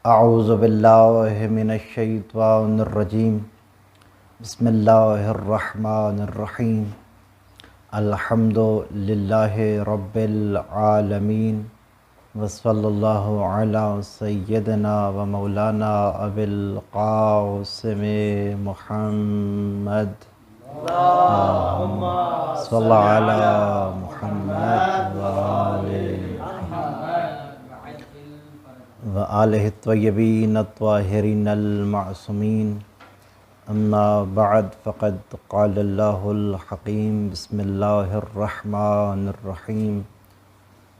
اعوذ باللہ من الشیطان الرجیم بسم اللہ الرحمن الرحیم الحمد للہ رب العالمین وصلی اللہ علی سیدنا و مولانا ابی القاسم محمد اللہم صلی علی محمد وآلہ الطیبین الطاہرین المعصومین اما بعد فقد قال اللہ الحکیم بسم اللہ الرحمن الرحیم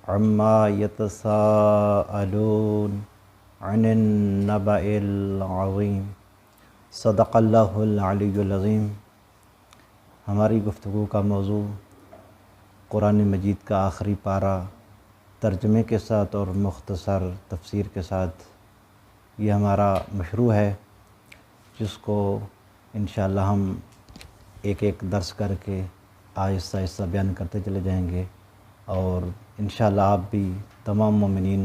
عما یتساءلون عن النبأ العظیم صدق اللہ العلی العظیم۔ ہماری گفتگو کا موضوع قرآن مجید کا آخری پارہ ترجمے کے ساتھ اور مختصر تفسیر کے ساتھ یہ ہمارا مشروع ہے، جس کو انشاءاللہ ہم ایک ایک درس کر کے آہستہ آہستہ بیان کرتے چلے جائیں گے، اور انشاءاللہ آپ بھی تمام مومنین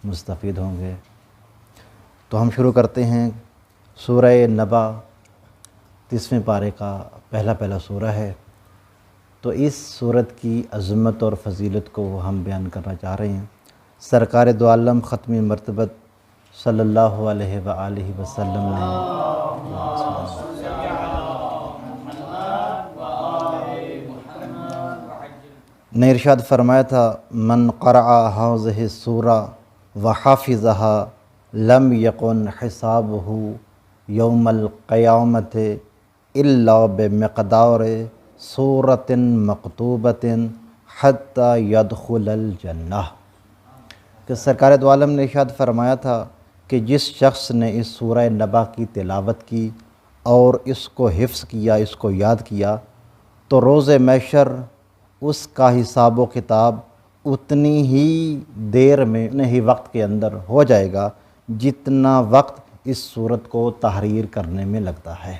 مستفید ہوں گے۔ تو ہم شروع کرتے ہیں۔ سورہ نبا 30ویں پارے کا پہلا سورہ ہے، تو اس سورت کی عظمت اور فضیلت کو ہم بیان کرنا چاہ رہے ہیں۔ سرکار دو عالم ختم مرتبت صلی اللہ علیہ وآلہ وسلم نے ارشاد فرمایا تھا، من قرأ هذه السورة وحافظها لم يكن حسابه يوم القيامة الا بمقدار سورۃ مکتوبۃ حتی یدخل الجنہ، کہ سرکار دو عالم نے ارشاد فرمایا تھا کہ جس شخص نے اس سورہ نبا کی تلاوت کی اور اس کو حفظ کیا، اس کو یاد کیا، تو روز محشر اس کا حساب و کتاب اتنی ہی دیر میں، اتنے ہی وقت کے اندر ہو جائے گا جتنا وقت اس سورت کو تحریر کرنے میں لگتا ہے،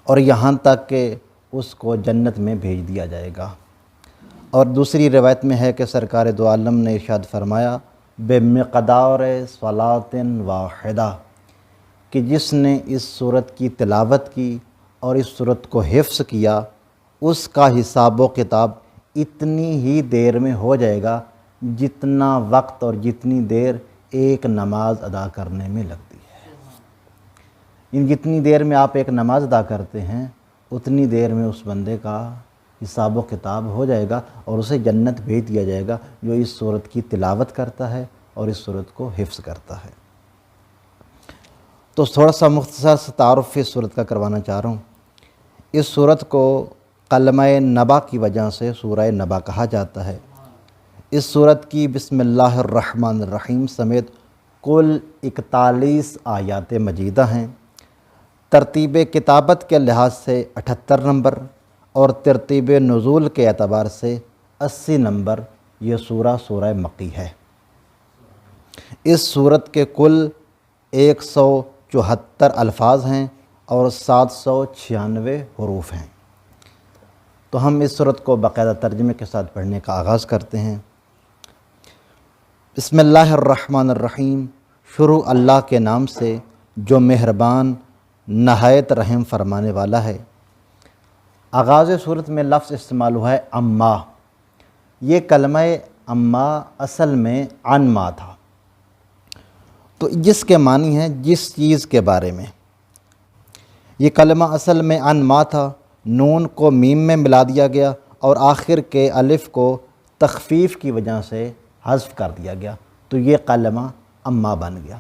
اور یہاں تک کہ اس کو جنت میں بھیج دیا جائے گا۔ اور دوسری روایت میں ہے کہ سرکار دو عالم نے ارشاد فرمایا، بمقدار صلاۃ واحدہ، کہ جس نے اس سورت کی تلاوت کی اور اس سورت کو حفظ کیا، اس کا حساب و کتاب اتنی ہی دیر میں ہو جائے گا جتنا وقت اور جتنی دیر ایک نماز ادا کرنے میں لگتی ہے۔ جتنی دیر میں آپ ایک نماز ادا کرتے ہیں، اتنی دیر میں اس بندے کا حساب و کتاب ہو جائے گا اور اسے جنت بھیج دیا جائے گا، جو اس سورت کی تلاوت کرتا ہے اور اس سورت کو حفظ کرتا ہے۔ تو تھوڑا سا مختصر سا تعارف اس سورت کا کروانا چاہ رہا ہوں۔ اس سورت کو کلمہ نبا کی وجہ سے سورہ نبا کہا جاتا ہے۔ اس سورت کی بسم اللہ الرحمن الرحیم سمیت کل 41 آیات مجیدہ ہیں۔ ترتیب کتابت کے لحاظ سے 78 نمبر اور ترتیب نزول کے اعتبار سے 80 نمبر یہ سورہ مکی ہے۔ اس سورت کے کل 174 الفاظ ہیں اور 796 حروف ہیں۔ تو ہم اس سورت کو باقاعدہ ترجمے کے ساتھ پڑھنے کا آغاز کرتے ہیں۔ بسم اللہ الرحمن الرحیم، شروع اللہ کے نام سے جو مہربان نہایت رحم فرمانے والا ہے۔ آغاز صورت میں لفظ استعمال ہوا ہے اما۔ یہ کلمہ اما اصل میں عن ما تھا، تو جس کے معنی ہے جس چیز کے بارے میں۔ یہ کلمہ اصل میں عن ما تھا، نون کو میم میں ملا دیا گیا اور آخر کے الف کو تخفیف کی وجہ سے حذف کر دیا گیا، تو یہ کلمہ اما بن گیا۔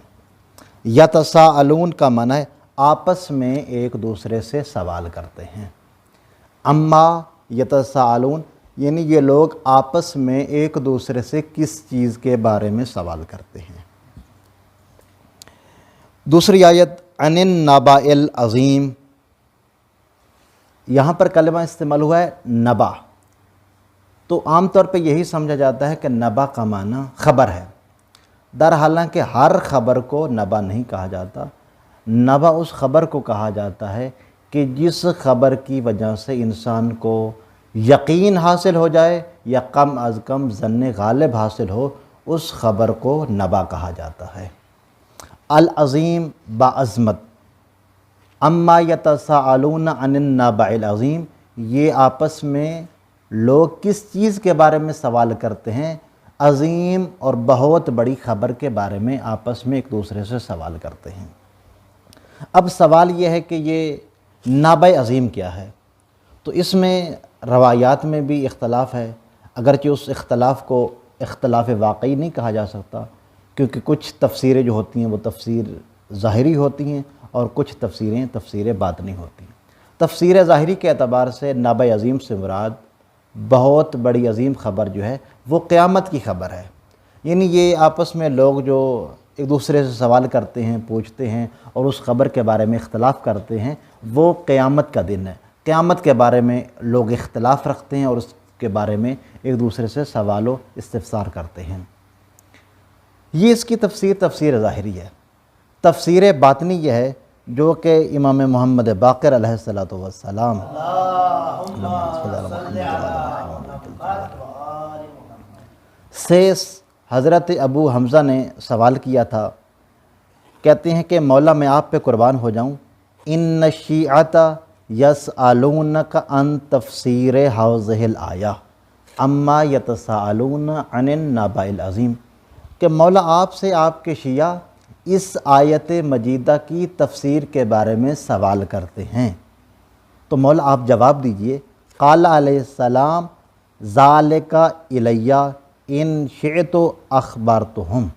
یتساءلون کا معنی ہے آپس میں ایک دوسرے سے سوال کرتے ہیں۔ اما یتساءلون یعنی یہ لوگ آپس میں ایک دوسرے سے کس چیز کے بارے میں سوال کرتے ہیں۔ دوسری آیت عن النبأ العظیم، یہاں پر کلمہ استعمال ہوا ہے نبا، تو عام طور پہ یہی سمجھا جاتا ہے کہ نبا کا معنی خبر ہے۔ در حالانکہ ہر خبر کو نبا نہیں کہا جاتا، نبا اس خبر کو کہا جاتا ہے کہ جس خبر کی وجہ سے انسان کو یقین حاصل ہو جائے یا کم از کم ظن غالب حاصل ہو، اس خبر کو نبا کہا جاتا ہے۔ العظیم بعظمت، اما یتساءلون عن النبأ العظیم، یہ آپس میں لوگ کس چیز کے بارے میں سوال کرتے ہیں؟ عظیم اور بہت بڑی خبر کے بارے میں آپس میں ایک دوسرے سے سوال کرتے ہیں۔ اب سوال یہ ہے کہ یہ نبأ عظیم کیا ہے؟ تو اس میں روایات میں بھی اختلاف ہے، اگرچہ اس اختلاف کو اختلاف واقعی نہیں کہا جا سکتا، کیونکہ کچھ تفسیریں جو ہوتی ہیں وہ تفسیر ظاہری ہوتی ہیں اور کچھ تفسیریں تفسیر باطنی ہوتی ہیں۔ تفسیر ظاہری کے اعتبار سے نبأ عظیم سے مراد بہت بڑی عظیم خبر جو ہے وہ قیامت کی خبر ہے، یعنی یہ آپس میں لوگ جو ایک دوسرے سے سوال کرتے ہیں، پوچھتے ہیں اور اس خبر کے بارے میں اختلاف کرتے ہیں، وہ قیامت کا دن ہے۔ قیامت کے بارے میں لوگ اختلاف رکھتے ہیں اور اس کے بارے میں ایک دوسرے سے سوال و استفسار کرتے ہیں۔ یہ اس کی تفسیر ظاہری ہے۔ تفسیر باطنی یہ ہے جو کہ امام محمد باقر علیہ السلام سے حضرت ابو حمزہ نے سوال کیا تھا، کہتے ہیں کہ مولا میں آپ پہ قربان ہو جاؤں، ان الشیعۃ یسألونک عن تفسیر ہذہ الآیہ اما یتساءلون عن النبأ العظیم، کہ مولا آپ سے آپ کے شیعہ اس آیت مجیدہ کی تفسیر کے بارے میں سوال کرتے ہیں، تو مولا آپ جواب دیجئے۔ قال علیہ السلام ذالک الیہ ان شئت اخبرتہم،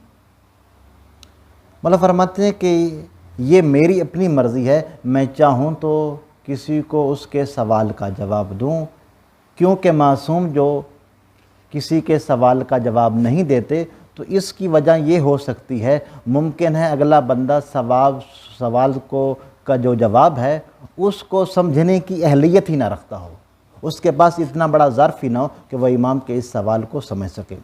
مولا فرماتے ہیں کہ یہ میری اپنی مرضی ہے، میں چاہوں تو کسی کو اس کے سوال کا جواب دوں، کیونکہ معصوم جو کسی کے سوال کا جواب نہیں دیتے تو اس کی وجہ یہ ہو سکتی ہے، ممکن ہے اگلا بندہ سوال کا جو جواب ہے اس کو سمجھنے کی اہلیت ہی نہ رکھتا ہو، اس کے پاس اتنا بڑا ظرف ہی نہ ہو کہ وہ امام کے اس سوال کو سمجھ سکے۔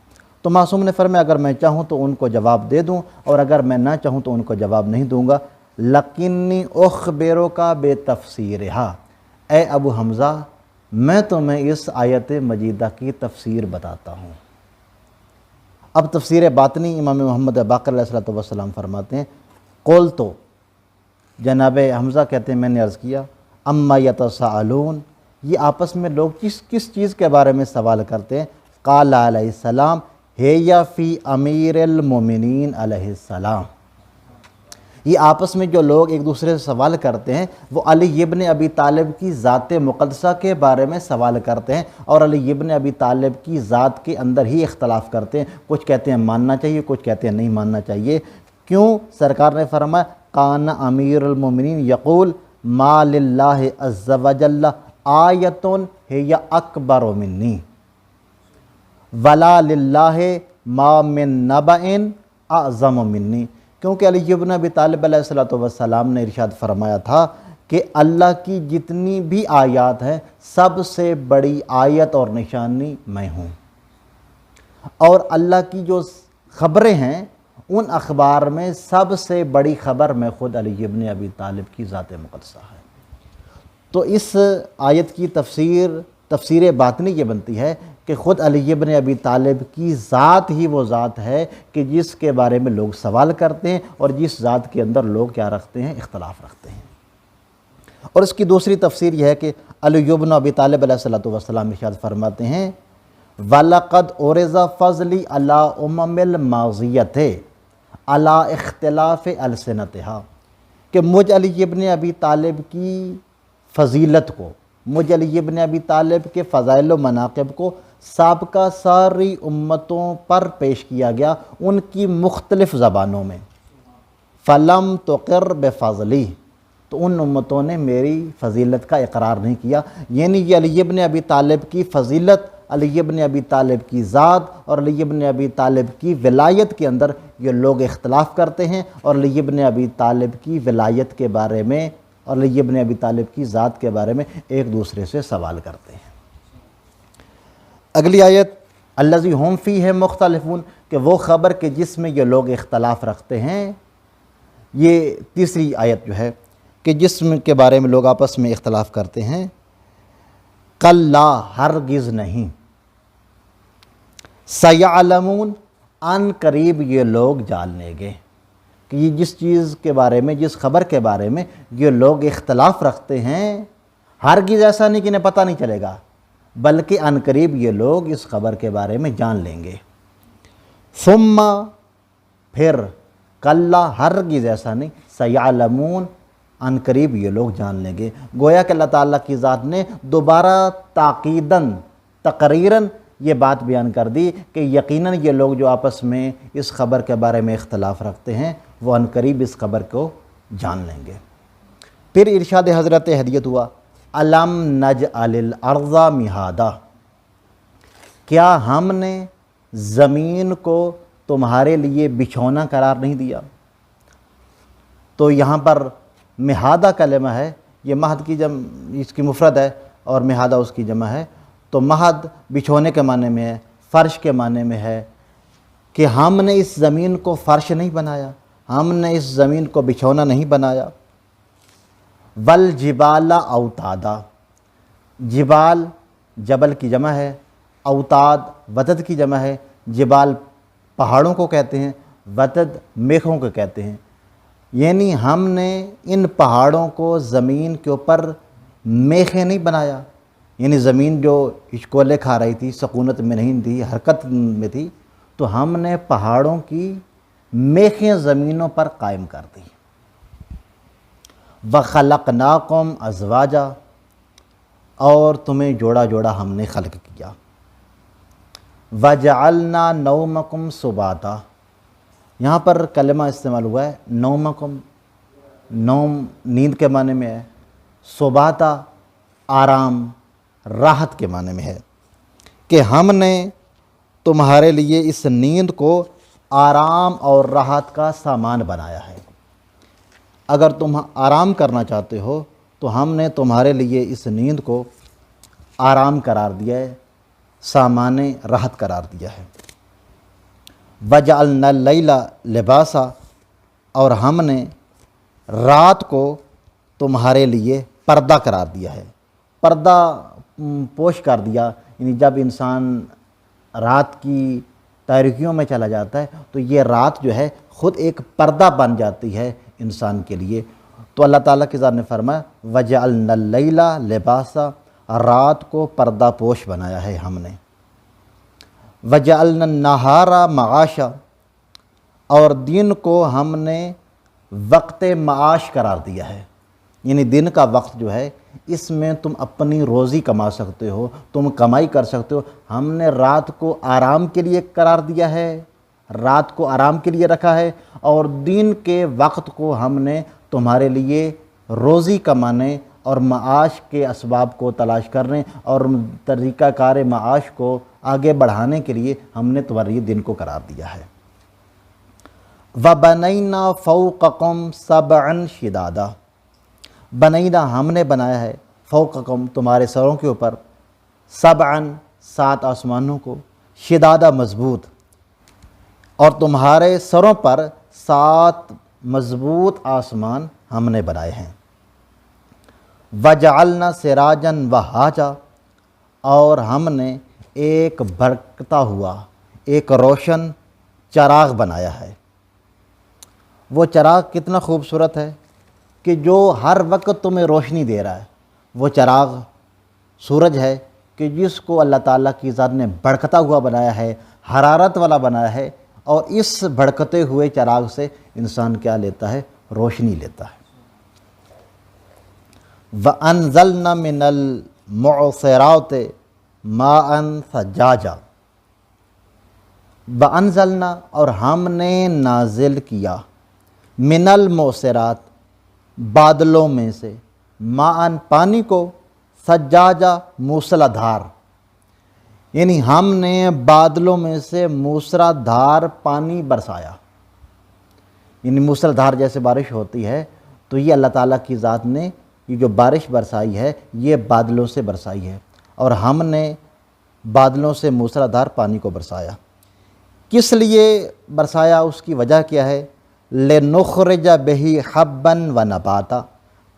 تو معصوم نے فرمایا اگر میں چاہوں تو ان کو جواب دے دوں اور اگر میں نہ چاہوں تو ان کو جواب نہیں دوں گا۔ لکنی اخبرک بتفسیرہا، اے ابو حمزہ میں تمہیں اس آیت مجیدہ کی تفسیر بتاتا ہوں۔ اب تفسیر باطنی امام محمد باقر علیہ السلام فرماتے ہیں، قلت، جناب حمزہ کہتے ہیں میں نے عرض کیا، اما یتساءلون، یہ آپس میں لوگ کس چیز کے بارے میں سوال کرتے ہیں؟ قال علیہ السلام ہی فی امیر المومنین علیہ السلام، یہ آپس میں جو لوگ ایک دوسرے سے سوال کرتے ہیں وہ علی ابن ابی طالب کی ذات مقدسہ کے بارے میں سوال کرتے ہیں، اور علی ابن ابی طالب کی ذات کے اندر ہی اختلاف کرتے ہیں، کچھ کہتے ہیں ماننا چاہیے، کچھ کہتے ہیں نہیں ماننا چاہیے۔ کیوں؟ سرکار نے فرمایا کان امیر المومنین یقول ما للہ عز وجل آیۃ ہی اکبر منی ولا للہ ما من نبأ اعظم منی، کیونکہ علی ابن ابی طالب علیہ السلام نے ارشاد فرمایا تھا کہ اللہ کی جتنی بھی آیات ہیں سب سے بڑی آیت اور نشانی میں ہوں، اور اللہ کی جو خبریں ہیں ان اخبار میں سب سے بڑی خبر میں خود علی ابن ابی طالب کی ذات مقدسہ ہے۔ تو اس آیت کی تفسیر باطنی یہ بنتی ہے کہ خود علی ابن ابی طالب کی ذات ہی وہ ذات ہے کہ جس کے بارے میں لوگ سوال کرتے ہیں اور جس ذات کے اندر لوگ کیا رکھتے ہیں؟ اختلاف رکھتے ہیں۔ اور اس کی دوسری تفسیر یہ ہے کہ علی ابن ابی طالب علیہ السلام ارشاد فرماتے ہیں وَلَقَدْ أُرِزَ فَضْلِي عَلَىٰ أُمَمِ الْمَاضِيَّةِ عَلَىٰ اخْتِلَافِ أَلْسِنَتِهَا، کہ مجھ علی ابن ابی طالب کی فضیلت کو، مجھ علی ابن ابی طالب کے فضائل و مناقب کو سابقہ ساری امتوں پر پیش کیا گیا ان کی مختلف زبانوں میں، فَلَمْ تُقِرْ بِفَضْلِي، تو ان امتوں نے میری فضیلت کا اقرار نہیں کیا، یعنی یہ علی ابن ابی طالب کی فضیلت، علی ابن ابی طالب کی ذات اور علی ابن ابی طالب کی ولایت کے اندر یہ لوگ اختلاف کرتے ہیں اور علی ابن ابی طالب کی ولایت کے بارے میں اور علی ابن ابی طالب کی ذات کے بارے میں ایک دوسرے سے سوال کرتے ہیں۔ اگلی آیت الذی ھم فیہ مختلفون، کہ وہ خبر کہ جس میں یہ لوگ اختلاف رکھتے ہیں، یہ تیسری آیت جو ہے کہ جسم کے بارے میں لوگ آپس میں اختلاف کرتے ہیں، کلا ہرگز نہیں، سیعلمون ان قریب یہ لوگ جان لیں گے، کہ یہ جس چیز کے بارے میں، جس خبر کے بارے میں یہ لوگ اختلاف رکھتے ہیں، ہرگز ایسا نہیں کہ انہیں پتہ نہیں چلے گا، بلکہ عن قریب یہ لوگ اس خبر کے بارے میں جان لیں گے۔ ثم پھر، کلا ہرگز ایسا نہیں، سیعلمون عن قریب یہ لوگ جان لیں گے۔ گویا کہ اللہ تعالیٰ کی ذات نے دوبارہ تاکیداً، تقریراً یہ بات بیان کر دی کہ یقیناً یہ لوگ جو آپس میں اس خبر کے بارے میں اختلاف رکھتے ہیں وہ عن قریب اس خبر کو جان لیں گے۔ پھر ارشاد حضرت ہدیت ہوا، الم نجعل الارض مہادا، کیا ہم نے زمین کو تمہارے لیے بچھونا قرار نہیں دیا؟ تو یہاں پر مہادہ کلمہ ہے، یہ مہد کی اس کی مفرد ہے اور مہادہ اس کی جمع ہے۔ تو مہد بچھونے کے معنی میں ہے، فرش کے معنی میں ہے، کہ ہم نے اس زمین کو فرش نہیں بنایا، ہم نے اس زمین کو بچھونا نہیں بنایا۔ والجبال اوتادا، جبال جبل کی جمع ہے، اوتاد وتد کی جمع ہے۔ جبال پہاڑوں کو کہتے ہیں، وتد میخوں کو کہتے ہیں۔ یعنی ہم نے ان پہاڑوں کو زمین کے اوپر میخیں نہیں بنایا، یعنی زمین جو ہچکولے کھا رہی تھی، سکونت میں نہیں تھی، حرکت میں تھی، تو ہم نے پہاڑوں کی میخیں زمینوں پر قائم کر دی۔ وَخَلَقْنَاكُمْ أَزْوَاجًا، اور تمہیں جوڑا جوڑا ہم نے خلق کیا۔ وَجَعَلْنَا نَوْمَكُمْ سُبَاتًا، یہاں پر کلمہ استعمال ہوا ہے نومکم، نوم نیند کے معنی میں ہے، سباتا آرام راحت کے معنی میں ہے، کہ ہم نے تمہارے لیے اس نیند کو آرام اور راحت کا سامان بنایا ہے۔ اگر تم آرام کرنا چاہتے ہو تو ہم نے تمہارے لیے اس نیند کو آرام قرار دیا ہے، سامان راحت قرار دیا ہے۔ وَجَعَلْنَا اللَّيْلَ لِبَاسًا، اور ہم نے رات کو تمہارے لیے پردہ قرار دیا ہے، پردہ پوش کر دیا، یعنی جب انسان رات کی تاریکیوں میں چلا جاتا ہے تو یہ رات جو ہے خود ایک پردہ بن جاتی ہے انسان کے لیے۔ تو اللہ تعالیٰ کی ذات نے فرمایا وَجَعَلْنَا اللَّيْلَ لِبَاسًا، رات کو پردہ پوش بنایا ہے ہم نے۔ وَجَعَلْنَا النَّهَارَ مَعَاشًا، اور دن کو ہم نے وقت معاش قرار دیا ہے، یعنی دن کا وقت جو ہے اس میں تم اپنی روزی کما سکتے ہو، تم کمائی کر سکتے ہو۔ ہم نے رات کو آرام کے لیے قرار دیا ہے، رات کو آرام کے لیے رکھا ہے، اور دن کے وقت کو ہم نے تمہارے لیے روزی کمانے اور معاش کے اسباب کو تلاش کرنے اور طریقہ کار معاش کو آگے بڑھانے کے لیے ہم نے تمہارے لیے دن کو قرار دیا ہے۔ وَبَنَيْنَا فَوْقَكُمْ سَبْعًا شِدَادًا، بنینا ہم نے بنایا ہے، فوقکم تمہارے سروں کے اوپر، سبعاً سات آسمانوں کو، شدادہ مضبوط، اور تمہارے سروں پر 7 مضبوط آسمان ہم نے بنائے ہیں۔ وَجَعَلْنَا سِرَاجًا وَهَّاجًا، اور ہم نے ایک بھڑکتا ہوا، ایک روشن چراغ بنایا ہے۔ وہ چراغ کتنا خوبصورت ہے کہ جو ہر وقت تمہیں روشنی دے رہا ہے۔ وہ چراغ سورج ہے کہ جس کو اللہ تعالیٰ کی ذات نے بھڑکتا ہوا بنایا ہے، حرارت والا بنایا ہے، اور اس بھڑکتے ہوئے چراغ سے انسان کیا لیتا ہے؟ روشنی لیتا ہے۔ وَأَنزَلْنَا مِنَ الْمُعْصِرَاتِ مَاءً ثَجَّاجًا، وَأَنزَلْنَا، اور ہم نے نازل کیا، من المعصرات بادلوں میں سے، ماءً پانی کو، ثجاجا موسلا دھار، یعنی ہم نے بادلوں میں سے موسلا دھار پانی برسایا۔ یعنی موسلا دھار جیسے بارش ہوتی ہے تو یہ اللہ تعالیٰ کی ذات نے یہ جو بارش برسائی ہے یہ بادلوں سے برسائی ہے، اور ہم نے بادلوں سے موسلا دھار پانی کو برسایا۔ کس لیے برسایا؟ اس کی وجہ کیا ہے؟ لِنُخْرِجَ بِهِ حَبًّا وَنَبَاتًا،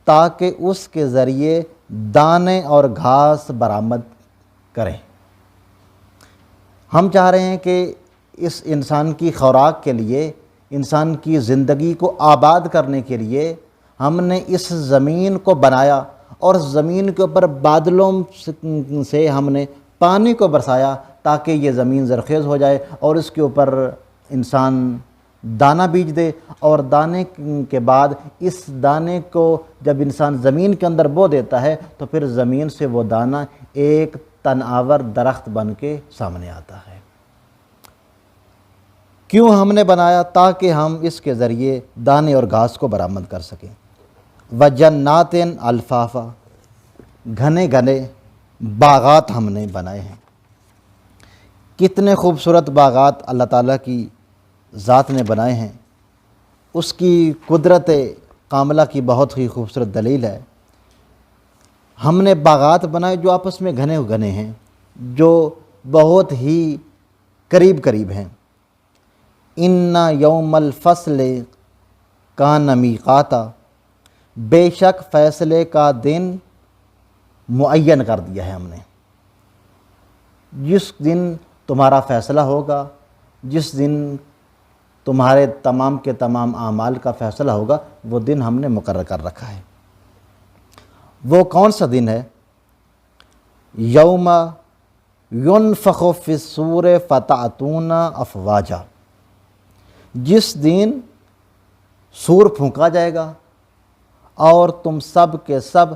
تاکہ اس کے ذریعے دانے اور گھاس برآمد کریں۔ ہم چاہ رہے ہیں کہ اس انسان کی خوراک کے لیے انسان کی زندگی کو آباد کرنے کے لیے ہم نے اس زمین کو بنایا اور زمین کے اوپر بادلوں سے ہم نے پانی کو برسایا تاکہ یہ زمین زرخیز ہو جائے اور اس کے اوپر انسان دانہ بیج دے، اور دانے کے بعد اس دانے کو جب انسان زمین کے اندر بو دیتا ہے تو پھر زمین سے وہ دانہ ایک تناور درخت بن کے سامنے آتا ہے۔ کیوں ہم نے بنایا؟ تاکہ ہم اس کے ذریعے دانے اور گھاس کو برآمد کر سکیں۔ وَجَنَّاتٍ الفافا، گھنے گھنے باغات ہم نے بنائے ہیں۔ کتنے خوبصورت باغات اللہ تعالیٰ کی ذات نے بنائے ہیں، اس کی قدرت کاملہ کی بہت ہی خوبصورت دلیل ہے۔ ہم نے باغات بنائے جو آپس میں گھنے گھنے ہیں، جو بہت ہی قریب قریب ہیں۔ اِنَّ یوم الفصل کان میقاتا، بے شک فیصلے کا دن معین کر دیا ہے ہم نے۔ جس دن تمہارا فیصلہ ہوگا، جس دن تمہارے تمام کے تمام اعمال کا فیصلہ ہوگا، وہ دن ہم نے مقرر کر رکھا ہے۔ وہ کون سا دن ہے؟ یوم ینفخ فی الصور فتأتون افواجا، جس دن سور پھونکا جائے گا اور تم سب کے سب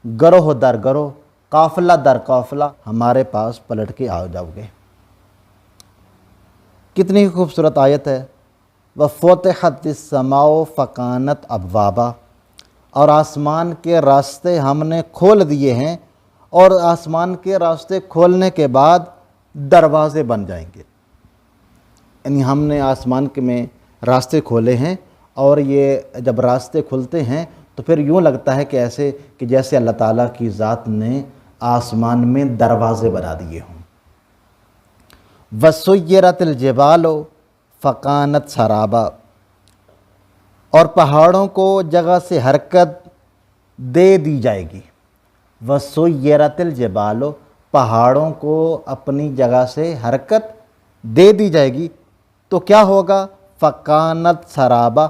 گروہ در گروہ، قافلہ در قافلہ ہمارے پاس پلٹ کے آ جاؤ گے۔ کتنی خوبصورت آیت ہے۔ وَفُتِحَتِ السَّمَاءُ فَكَانَتْ أَبْوَابًا، اور آسمان کے راستے ہم نے کھول دیے ہیں، اور آسمان کے راستے کھولنے کے بعد دروازے بن جائیں گے۔ یعنی ہم نے آسمان کے میں راستے کھولے ہیں، اور یہ جب راستے کھلتے ہیں تو پھر یوں لگتا ہے کہ ایسے کہ جیسے اللہ تعالیٰ کی ذات نے آسمان میں دروازے بنا دیے ہوں۔ وَسُيِّرَتِ الْجِبَالُ فَكَانَتْ سَرَابًا، اور پہاڑوں کو جگہ سے حرکت دے دی جائے گی۔ وَسُيِّرَتِ الْجِبَالُ، پہاڑوں کو اپنی جگہ سے حرکت دے دی جائے گی تو کیا ہوگا؟ فَكَانَتْ سَرَابًا،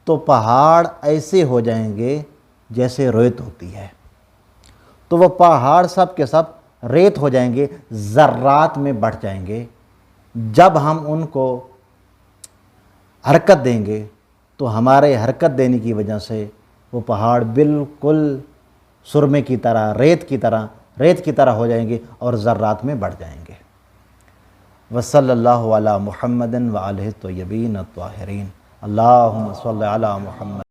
تو پہاڑ ایسے ہو جائیں گے جیسے ریت ہوتی ہے۔ تو وہ پہاڑ سب کے سب ریت ہو جائیں گے، ذرات میں بٹ جائیں گے۔ جب ہم ان کو حرکت دیں گے تو ہمارے حرکت دینے کی وجہ سے وہ پہاڑ بالکل سرمے کی طرح، ریت کی طرح ہو جائیں گے اور ذرات میں بڑھ جائیں گے۔ وصلی اللہ علی محمد وآلہ الطیبین الطاہرین، اللہم صلی علی محمد۔